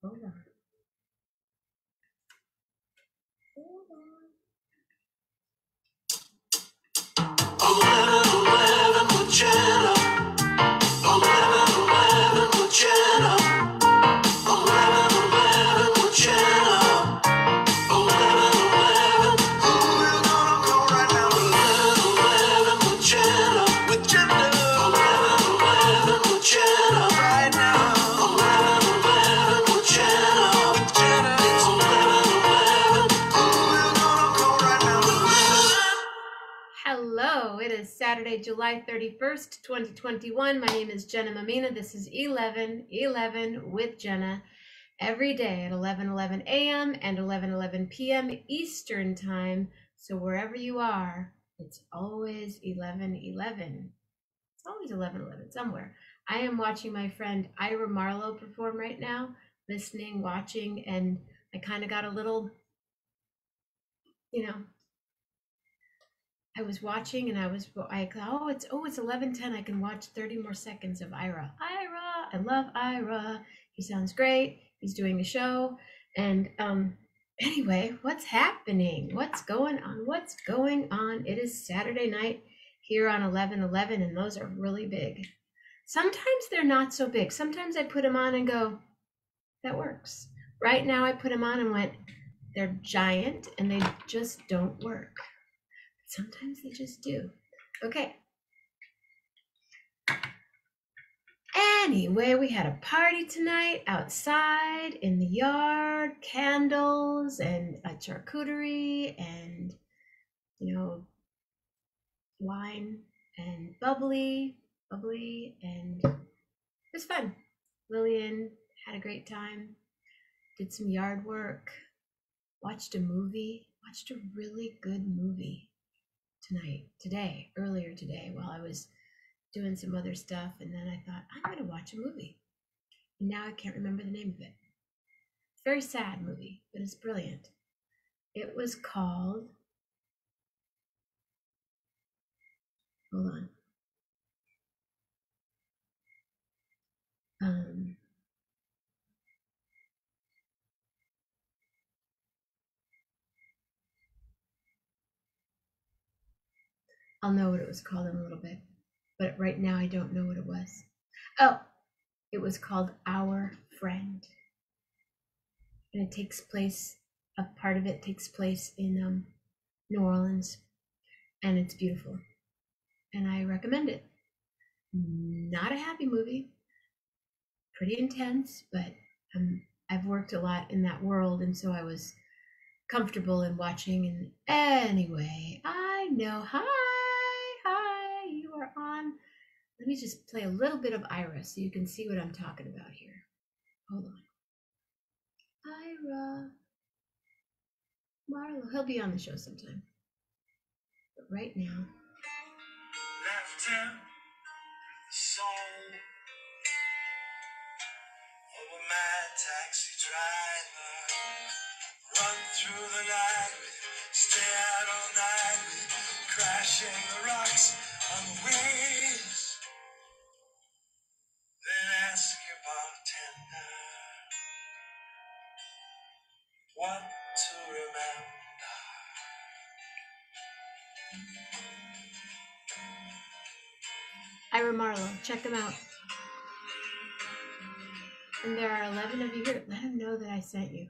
Hold on. Hold on. 11, 11 with Jenna. 11, 11 with Jenna. 11, 11 with Jenna. 11, 11. Who you gonna call right now? 11, 11 with Jenna. With Jenna. 11, 11 with Jenna. Right now. 11, 11 with Jenna. With Jenna. It's 11, 11. Who you gonna call right now? 11. Hello, it is Saturday, July 31st, 2021. My name is Jenna Mammina. This is 11:11 with Jenna every day at 11:11 a.m. and 11:11 p.m. Eastern Time. So wherever you are, it's always 11:11. It's always 11:11 somewhere. I am watching my friend Ira Marlowe perform right now, listening, watching, and I kind of got a little, I was watching and I thought, it's 11:10. I can watch 30 more seconds of Ira. Ira, I love Ira. He sounds great. He's doing a show. And anyway, what's happening? What's going on? It is Saturday night here on 11:11, and those are really big. Sometimes they're not so big. Sometimes I put them on and go, that works. Right now I put them on and went, they're giant and they just don't work. Sometimes they just do. Okay. Anyway, we had a party tonight outside in the yard, candles and a charcuterie and, wine and bubbly, and it was fun. Lillian had a great time, did some yard work, watched a really good movie earlier today while I was doing some other stuff, and then I thought, I'm going to watch a movie. And now I can't remember the name of it. It's a very sad movie, but it's brilliant. It was called, hold on. I'll know what it was called in a little bit, but right now I don't know what it was. Oh, it was called Our Friend. And a part of it takes place in New Orleans, and it's beautiful. And I recommend it. Not a happy movie, pretty intense, but I've worked a lot in that world, and so I was comfortable in watching. And anyway, I know, hi, you are on. Let me just play a little bit of Ira so you can see what I'm talking about here. Hold on. Ira Marlowe, he'll be on the show sometime. But right now. Left him the soul of a mad taxi driver. Run through the night with him, stay out all night with him, crashing the rocks on the waves. Then ask your bartender what to remember. Ira Marlowe, check him out. And there are 11 of you here. Let him know that I sent you.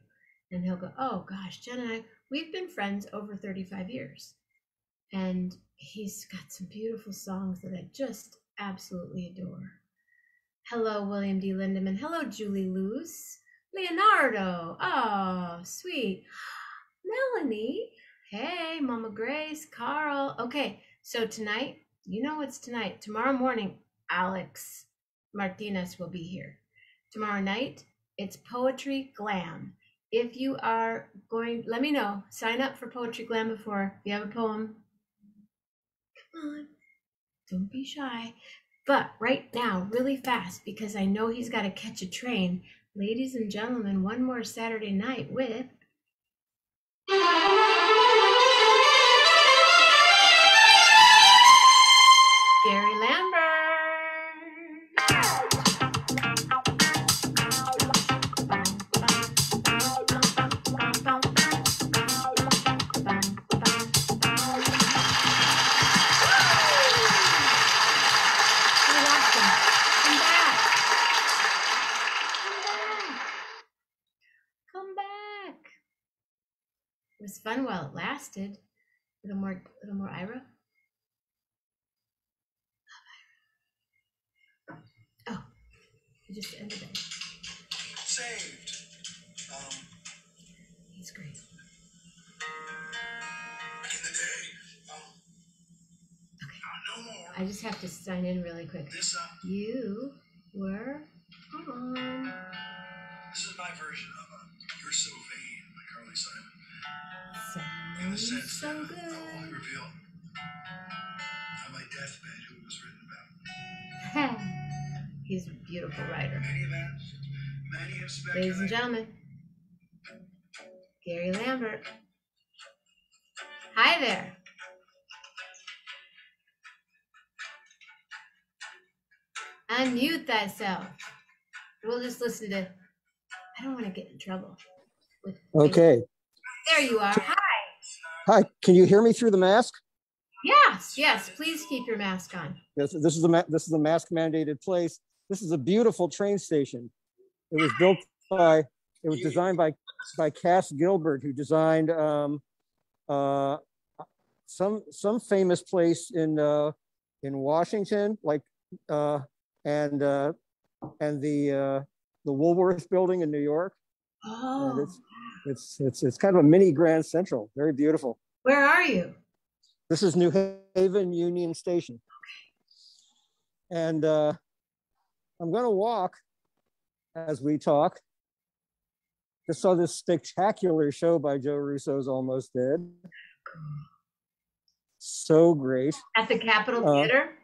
And he'll go, oh gosh, Jen and I, we've been friends over 35 years. And he's got some beautiful songs that I just absolutely adore. Hello, William D. Lindemann. Hello, Julie Luce. Leonardo. Oh, sweet. Melanie. Hey, Mama Grace. Carl. Okay, so tonight, you know what's tonight. Tomorrow morning, Alex Martinez will be here. Tomorrow night, it's Poetry Glam. If you are going, let me know. Sign up for Poetry Glam before. If you have a poem, come on. Don't be shy. But right now, really fast, because I know he's got to catch a train. Ladies and gentlemen, one more Saturday night with Gary Lambert. Come back. Come back. It was fun while it lasted. A little more Ira. Oh, you just ended it. Saved. He's great. Back in the day. Okay. No more. I just have to sign in really quick. This You were on. This is my version of You're So Vain by Carly Simon. In the sense So that I good. won't reveal on my deathbed who it was written about. He's a beautiful writer. Many have asked, many have speculated. Ladies and gentlemen, Gary Lambert. Hi there. Unmute thyself. We'll just listen to. I don't want to get in trouble. Okay. There you are. Hi. Hi. Can you hear me through the mask? Yes. Please keep your mask on. This is a mask mandated place. This is a beautiful train station. It was designed by Cass Gilbert, who designed some famous place in Washington, like and the Woolworth building in New York. Oh. And it's kind of a mini Grand Central. Very beautiful. Where are you? This is New Haven Union Station. And I'm going to walk as we talk. Just saw this spectacular show by Joe Russo's Almost Dead. So great. At the Capitol Theater?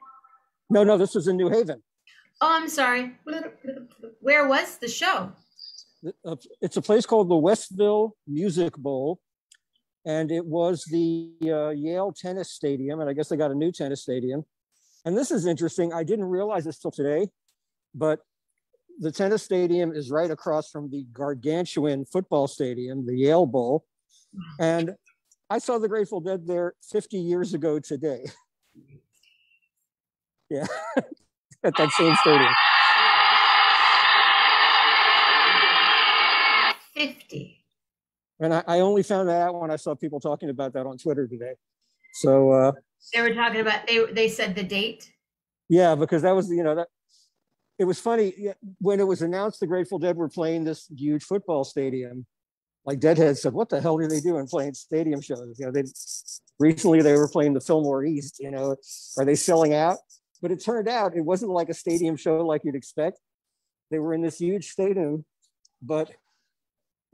No, this was in New Haven. Oh, I'm sorry. Where was the show? It's a place called the Westville Music Bowl. And it was the Yale tennis stadium. And I guess they got a new tennis stadium. And this is interesting. I didn't realize this till today, but the tennis stadium is right across from the gargantuan football stadium, the Yale Bowl. And I saw the Grateful Dead there 50 years ago today. Yeah, at that same stadium. 50. And I only found that out when I saw people talking about that on Twitter today. So they were talking about, they said the date? Yeah, because that was, it was funny when it was announced the Grateful Dead were playing this huge football stadium. Like Deadhead said, what the hell are they doing playing stadium shows? Recently they were playing the Fillmore East. Are they selling out? But it turned out it wasn't like a stadium show like you'd expect. They were in this huge stadium, but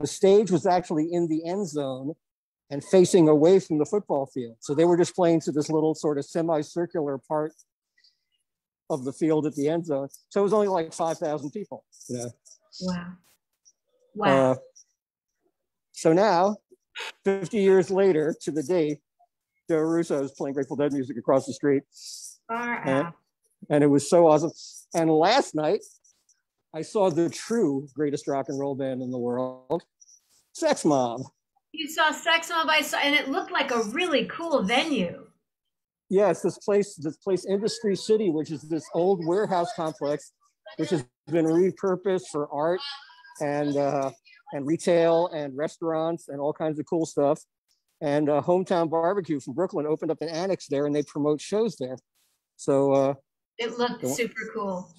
the stage was actually in the end zone and facing away from the football field. So they were just playing to this little sort of semicircular part of the field at the end zone. So it was only like 5,000 people. Wow. So now, 50 years later to the day, Joe Russo is playing Grateful Dead music across the street. And it was so awesome. And last night, I saw the true greatest rock and roll band in the world, Sex Mob. You saw Sex Mob, and it looked like a really cool venue. Yes, this place, Industry City, which is this old warehouse complex, which has been repurposed for art and retail and restaurants and all kinds of cool stuff. And Hometown Barbecue from Brooklyn opened up an annex there, and they promote shows there. So it looked super cool.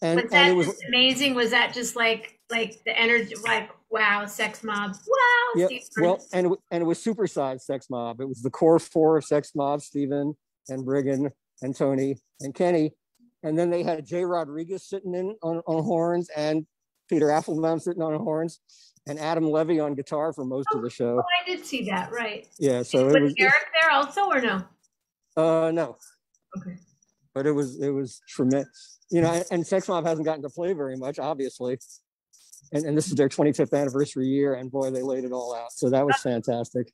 And it was amazing. Was that just like the energy, like, wow, Sex Mob, wow. Yeah, well, and it was supersized Sex Mob. It was the core four of Sex Mob: Stephen and Brigham and Tony and Kenny, and then they had Jay Rodriguez sitting in on horns, and Peter Applebaum sitting on horns, and Adam Levy on guitar for most of the show. Oh, I did see that, right? Yeah, so was Eric there also, or no? No. Okay. But it was tremendous, and Sex Mob hasn't gotten to play very much, obviously. And this is their 25th anniversary year, and boy, they laid it all out. So that was fantastic.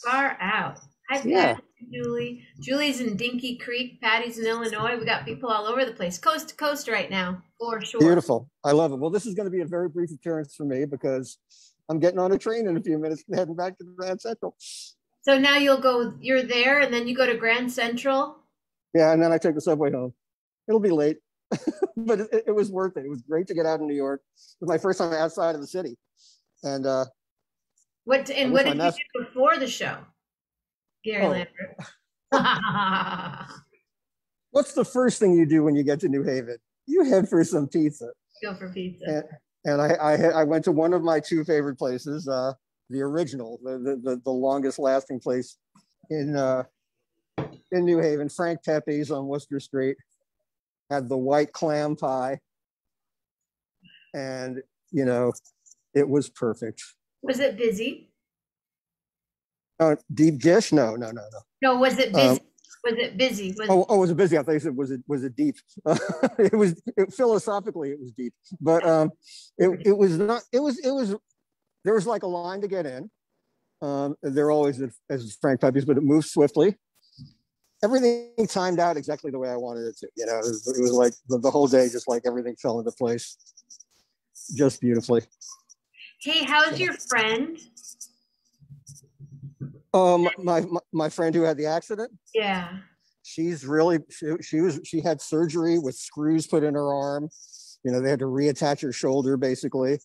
Far out. I've met Julie. Julie's in Dinky Creek, Patty's in Illinois. We got people all over the place, coast to coast right now, for sure. Beautiful. I love it. Well, this is going to be a very brief appearance for me because I'm getting on a train in a few minutes and heading back to Grand Central. So now you're there, and then you go to Grand Central? Yeah, and then I take the subway home. It'll be late. but it was worth it. It was great to get out in New York. It was my first time outside of the city. And what did you do before the show, Gary Lambert? What's the first thing you do when you get to New Haven? You head for some pizza. Go for pizza. And I went to one of my two favorite places, the original, the longest lasting place in New Haven, Frank Pepe's on Worcester Street. Had the white clam pie, and it was perfect. Was it busy? Deep dish? No. No, was it busy? Was it busy? Was it busy? I thought you said was it deep? Philosophically it was deep, but it was not. It was there was like a line to get in. They're always as Frank Pepe's, but it moved swiftly. Everything timed out exactly the way I wanted it to. It was like the whole day, just like everything fell into place, just beautifully. Hey, how's your friend? My friend who had the accident. Yeah. She's really she had surgery with screws put in her arm. They had to reattach her shoulder basically.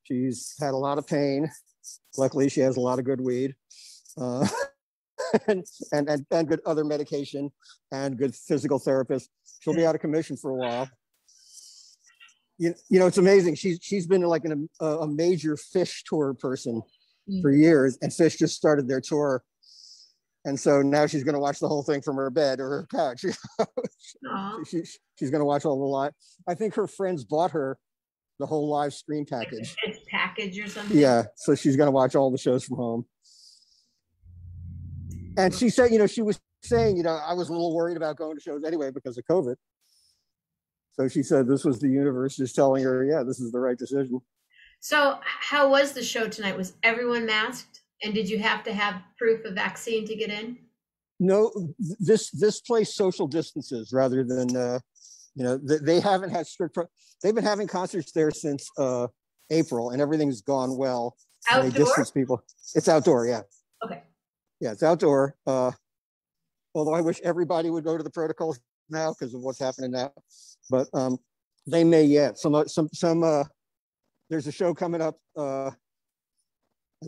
She's had a lot of pain. Luckily, she has a lot of good weed, and good other medication and good physical therapist. She'll be out of commission for a while. It's amazing. She's been like a major Fish tour person for years, and Fish just started their tour, and so now she's going to watch the whole thing from her bed or her couch. She's going to watch all the live. I think her friends bought her the whole live stream package. Like a package or something. Yeah, so she's going to watch all the shows from home. And she said, she was saying, I was a little worried about going to shows anyway because of COVID. So she said this was the universe just telling her, yeah, this is the right decision. So how was the show tonight? Was everyone masked? And did you have to have proof of vaccine to get in? No, this place social distances rather than, they haven't had strict, they've been having concerts there since April, and everything's gone well. Outdoor? They distance people. It's outdoor, yeah. Okay. Yeah, it's outdoor. Although I wish everybody would go to the protocols now because of what's happening now. But they may yet. There's a show coming up, I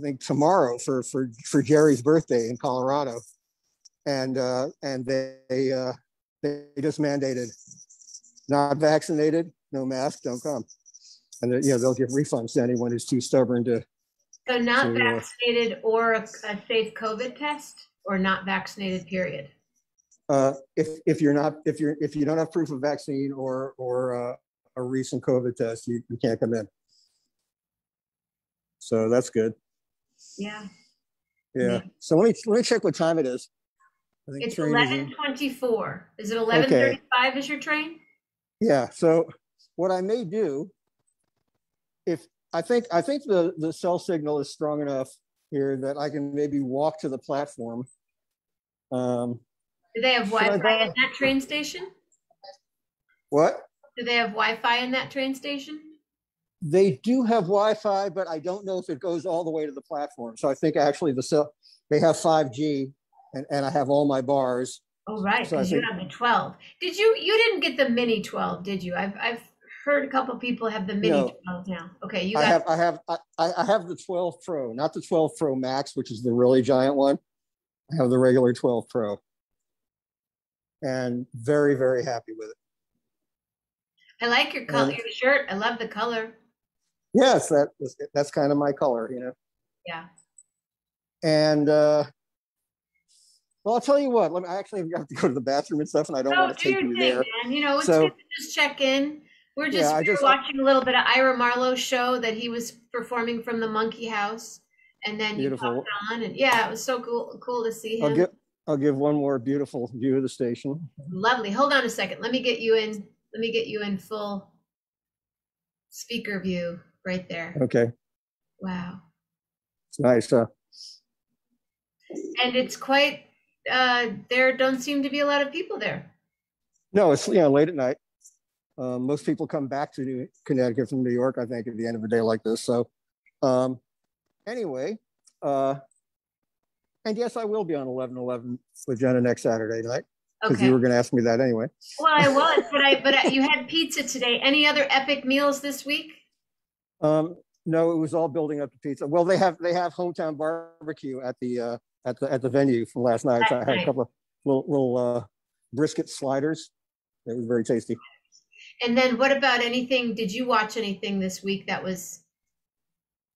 think tomorrow for Jerry's birthday in Colorado, and they just mandated not vaccinated, no mask, don't come, and they'll give refunds to anyone who's too stubborn to. So not vaccinated or a safe COVID test, or not vaccinated, period. If you don't have proof of vaccine or a recent COVID test, you can't come in. So that's good. Yeah. Yeah. So let me check what time it is. I think it's 11:24. Is it 11:35? Okay. Is your train? Yeah. So what I may do, I think the cell signal is strong enough here that I can maybe walk to the platform. Do they have Wi-Fi in that train station? What? Do they have Wi-Fi in that train station? They do have Wi-Fi, but I don't know if it goes all the way to the platform. So I think actually they have 5G, and I have all my bars. Oh, right, because you have the 12. You didn't get the mini 12, did you? I've heard a couple people have the mini 12 now. Okay, I have the 12 Pro, not the 12 Pro Max, which is the really giant one. I have the regular 12 Pro, and very, very happy with it. I like your color, your shirt. I love the color. Yes, that's kind of my color, Yeah. And well, I'll tell you what. I actually have to go to the bathroom and stuff, and I don't want to take you there. Man. It's good to just check in. We're just watching a little bit of Ira Marlowe's show that he was performing from the Monkey House, and then you popped on, and it was so cool to see him. I'll give one more beautiful view of the station. Lovely. Hold on a second. Let me get you in full speaker view right there. Okay. Wow. It's nice, huh? And it's quite. There don't seem to be a lot of people there. No, it's late at night. Most people come back to Connecticut from New York, I think, at the end of a day like this. So anyway, and yes, I will be on 11/11 with Jenna next Saturday night. because you were going to ask me that anyway. Well, I was, but you had pizza today. Any other epic meals this week? No, it was all building up to pizza. Well, they have hometown barbecue at the venue from last night. So I had a couple of little brisket sliders. It was very tasty. And then what about anything? Did you watch anything this week that was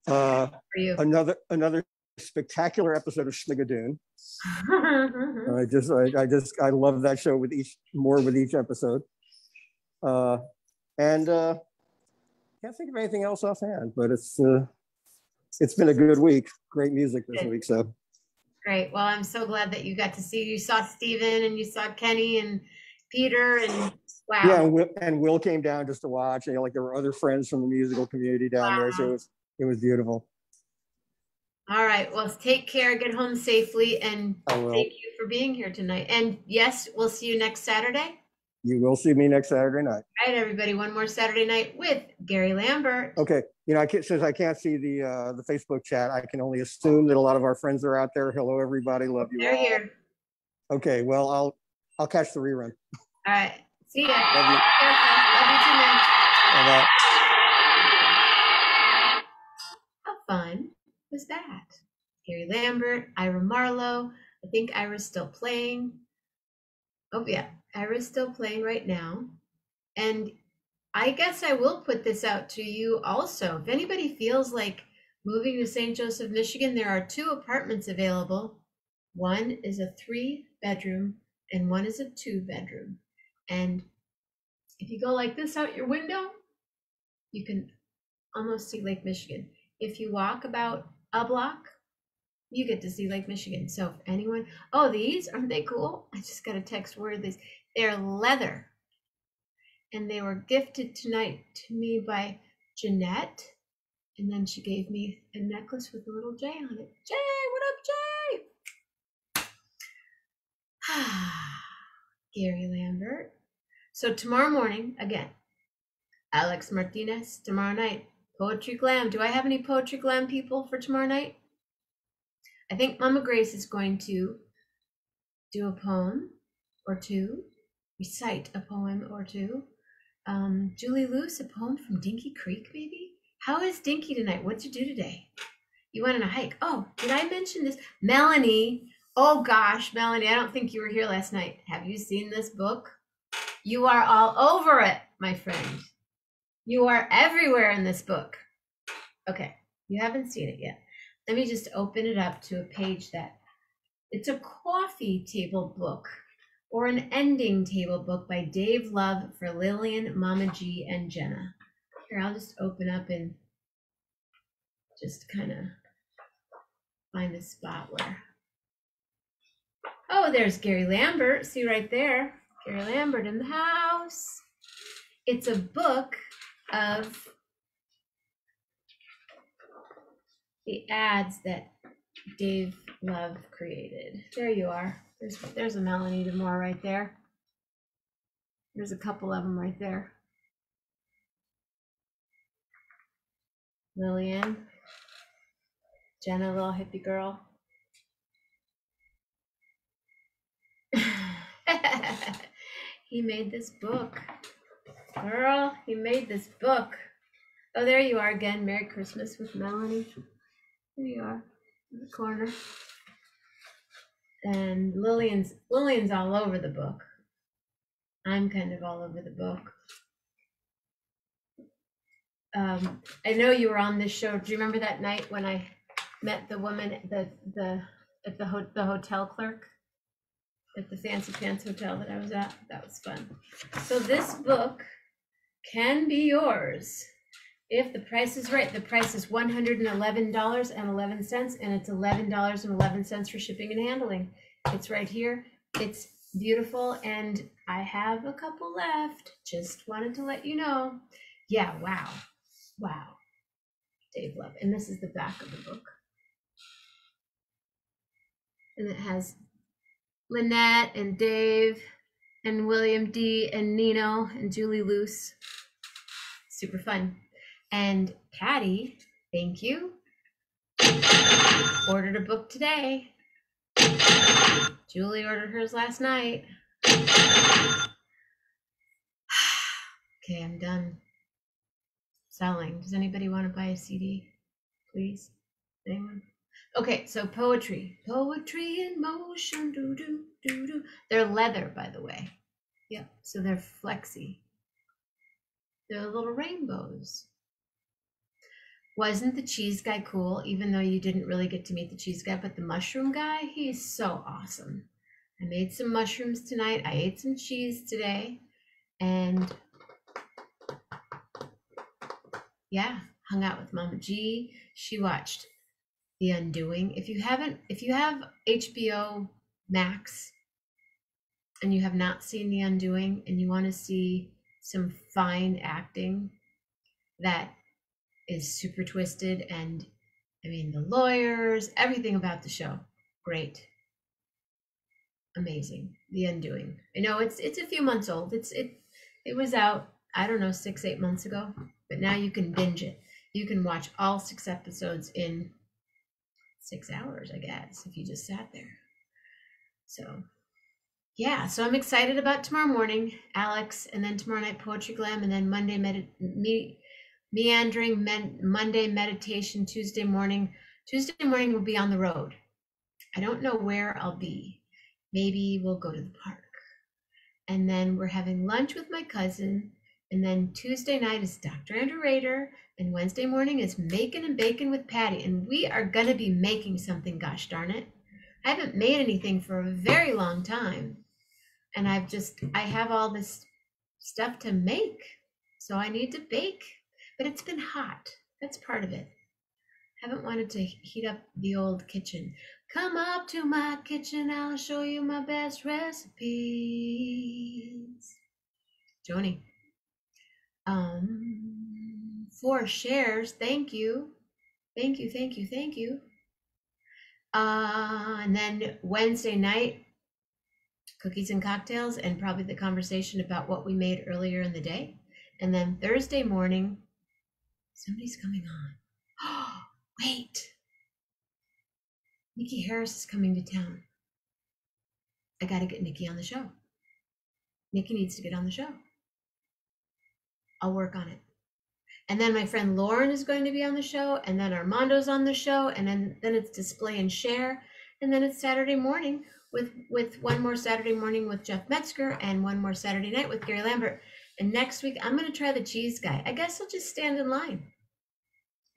for you? Another spectacular episode of Schmigadoon. I love that show with each episode. And can't think of anything else offhand, but it's been a good week. Great music this week. So great. Well, I'm so glad that you got to see. You saw Steven and you saw Kenny and Peter and wow. Yeah, and Will came down just to watch. And like there were other friends from the musical community down there, so it was beautiful. All right. Well, take care. Get home safely, and thank you for being here tonight. And yes, we'll see you next Saturday. You will see me next Saturday night. All right, everybody. One more Saturday night with Gary Lambert. Okay. Since I can't see the Facebook chat, I can only assume that a lot of our friends are out there. Hello, everybody. Love you. They're all. Here. Okay. Well, I'll catch the rerun. All right. See ya. Love you. Love you too, man. Bye-bye. How fun was that? Gary Lambert, Ira Marlowe. I think Ira's still playing. Oh, yeah. Ira's still playing right now. And I guess I will put this out to you also. If anybody feels like moving to St. Joseph, Michigan, there are 2 apartments available. One is a 3-bedroom and one is a 2-bedroom. And if you go like this out your window, you can almost see Lake Michigan. If you walk about a block, you get to see Lake Michigan. So if anyone, these, aren't they cool? I just got a text word these. They're leather. And they were gifted tonight to me by Jeanette. And then she gave me a necklace with a little J on it. Jay, what up, Jay? Gary Lambert. So tomorrow morning, again, Alex Martinez, tomorrow night, Poetry Glam. Do I have any Poetry Glam people for tomorrow night? I think Mama Grace is going to do a poem or 2, recite a poem or 2. Julie Luce, a poem from Dinky Creek, maybe? How is Dinky tonight? What'd you do today? You went on a hike. Oh, did I mention this? Melanie. Oh gosh, Melanie, I don't think you were here last night. Have you seen this book? You are all over it, my friend. You are everywhere in this book. Okay, you haven't seen it yet. Let me just open it up to a page it's a coffee table book or an ending table book by Dave Love for Lillian, Mama G, and Jenna. Here, I'll just open up and just kind of find a spot where. Oh, there's Gary Lambert. See right there. Gary Lambert in the house. It's a book of the ads that Dave Love created. There you are. There's a Melanie DeMore right there. There's a couple of them right there. Lillian, Jenna, little hippie girl. He made this book. Girl, he made this book. Oh, there you are again. Merry Christmas with Melanie. There you are in the corner. And Lillian's all over the book. I'm kind of all over the book. I know you were on this show. Do you remember that night when I met the woman at the hotel clerk at the Fancy Pants Hotel that I was at? That was fun. So this book can be yours if the price is right. The price is $111.11, and it's $11.11 for shipping and handling. It's right here. It's beautiful, and I have a couple left. Just wanted to let you know. Yeah, wow. Dave Love. And this is the back of the book. And it has Lynette and Dave and William D. and Nino and Julie Luce. Super fun. And Patty, thank you, ordered a book today. Julie ordered hers last night. Okay, I'm done selling. Does anybody want to buy a CD, please? Anyone? Okay, so poetry in motion, do do do do. They're leather, by the way. Yeah, so they're flexy. They're little rainbows. Wasn't the cheese guy cool? Even though you didn't really get to meet the cheese guy, but the mushroom guy, he's so awesome. I made some mushrooms tonight. I ate some cheese today, and yeah, hung out with Mama G. She watched The Undoing. If you have HBO Max and you have not seen The Undoing and you want to see some fine acting that is super twisted, and I mean the lawyers, everything about the show, great, amazing. The Undoing. I know it's a few months old. It was out, I don't know, 6-8 months ago, but now you can binge it. You can watch all 6 episodes in 6 hours, I guess, if you just sat there. So yeah, so I'm excited about tomorrow morning, Alex, and then tomorrow night Poetry Glam, and then Monday meandering Monday meditation. Tuesday morning we'll be on the road. I don't know where I'll be. Maybe we'll go to the park, and then we're having lunch with my cousin, and then Tuesday night is Dr. Andrew Rader, and Wednesday morning is Making and Bacon with Patty, and we are gonna be making something, gosh darn it. I haven't made anything for a very long time, and I have all this stuff to make, so I need to bake. But it's been hot. That's part of it. Haven't wanted to heat up the old kitchen. Come up to my kitchen, I'll show you my best recipes. Joni. 4 shares. Thank you. Thank you. And then Wednesday night, cookies and cocktails, and probably the conversation about what we made earlier in the day. And then Thursday morning, somebody's coming on. Oh, wait. Nikki Harris is coming to town. I got to get Nikki on the show. Nikki needs to get on the show. I'll work on it. And then my friend Lauren is going to be on the show, and then Armando's on the show, and then it's display and share, and then it's Saturday morning with one more Saturday morning with Jeff Metzger, and one more Saturday night with Gary Lambert. And next week I'm going to try the cheese guy. I guess I'll just stand in line.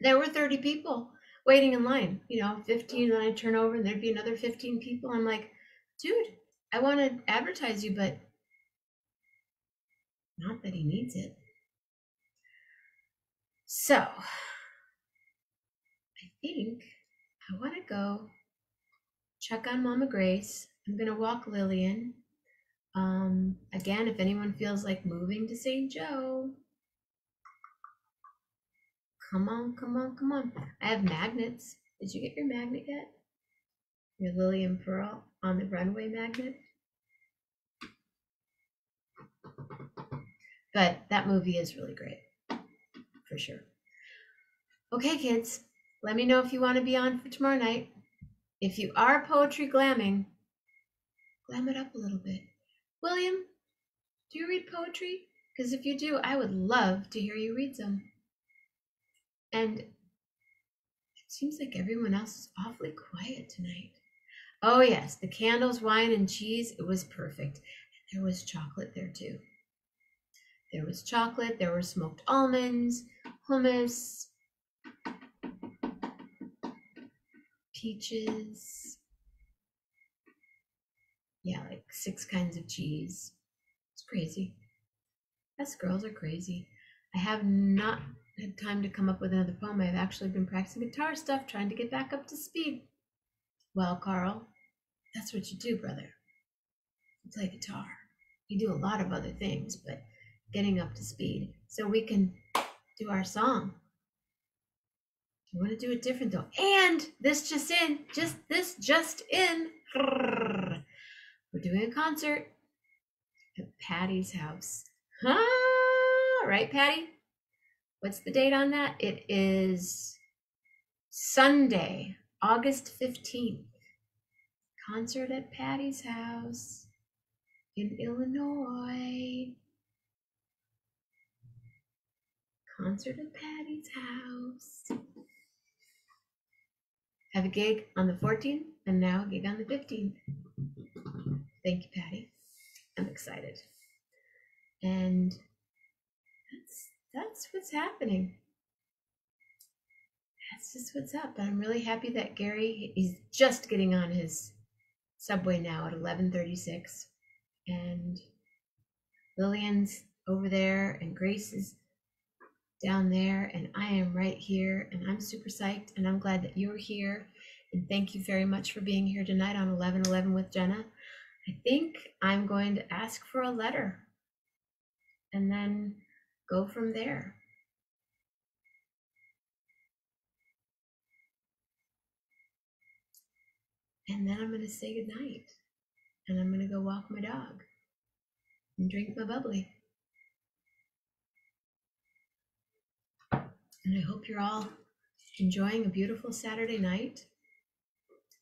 There were 30 people waiting in line, 15, and then I turn over and there'd be another 15 people. I'm like, dude, I want to advertise you, but not that he needs it. So I think I want to go check on Mama Grace. I'm going to walk Lillian. Again, if anyone feels like moving to St. Joe, come on. I have magnets. Did you get your magnet yet? Your Lillian Pearl on the runway magnet? But that movie is really great, for sure. Okay, kids, let me know if you want to be on for tomorrow night. If you are poetry glamming, glam it up a little bit. William, do you read poetry? Because if you do, I would love to hear you read some. And it seems like everyone else is awfully quiet tonight. Oh yes, the candles, wine, and cheese, it was perfect. And there was chocolate there too. There was chocolate, there were smoked almonds, hummus, peaches. Yeah, like 6 kinds of cheese. It's crazy. Us girls are crazy. I have not had time to come up with another poem. I've actually been practicing guitar stuff, trying to get back up to speed. Well, Carl, that's what you do, brother. You play guitar. You do a lot of other things, but getting up to speed so we can do our song. You want to do it different though. And this just in. We're doing a concert at Patty's house. Right, Patty? What's the date on that? It is Sunday, August 15th. Concert at Patty's house. in Illinois. Concert at Patty's house. Have a gig on the 14th and now a gig on the 15th. Thank you, Patty. I'm excited. And that's what's happening. That's just what's up. I'm really happy that Gary is just getting on his subway now at 11:36. And Lillian's over there and Grace is down there and I am right here and I'm super psyched and I'm glad that you're here. And thank you very much for being here tonight on 11:11 with Jenna. I think I'm going to ask for a letter and then go from there. And then I'm going to say goodnight and I'm going to go walk my dog and drink my bubbly. And I hope you're all enjoying a beautiful Saturday night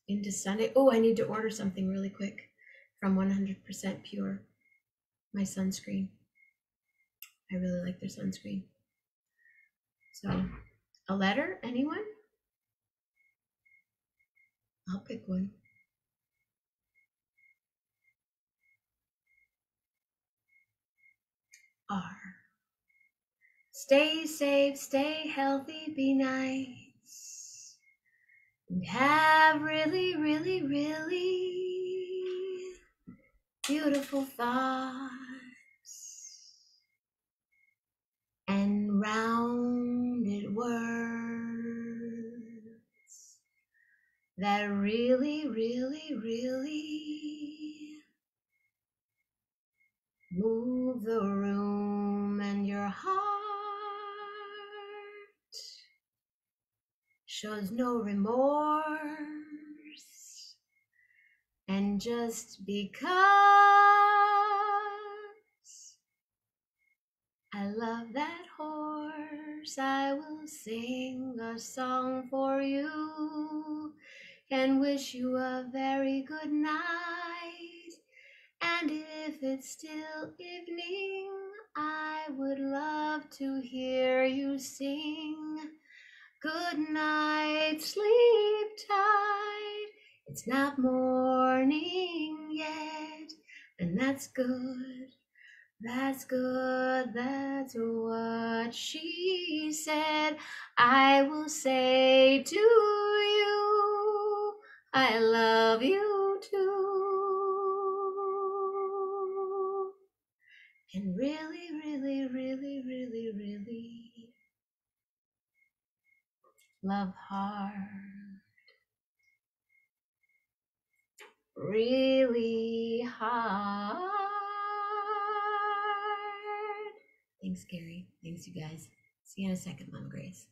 into Sunday. Oh, I need to order something really quick from 100% Pure, my sunscreen. I really like their sunscreen. So, a letter, anyone? I'll pick one. R. Stay safe, stay healthy, be nice. And have really, really, really beautiful thoughts. And rounded words that really, really, really move the room, and your heart shows no remorse. And just because I love that horse, I will sing a song for you and wish you a very good night. And if it's still evening, I would love to hear you sing. Good night, sleep tight. It's not morning yet, and that's good. That's good, that's what she said. I will say to you, I love you too. And really, really, really, really, really love hard. Really hard. Thanks, Gary. Thanks, you guys. See you in a second, Mom Grace.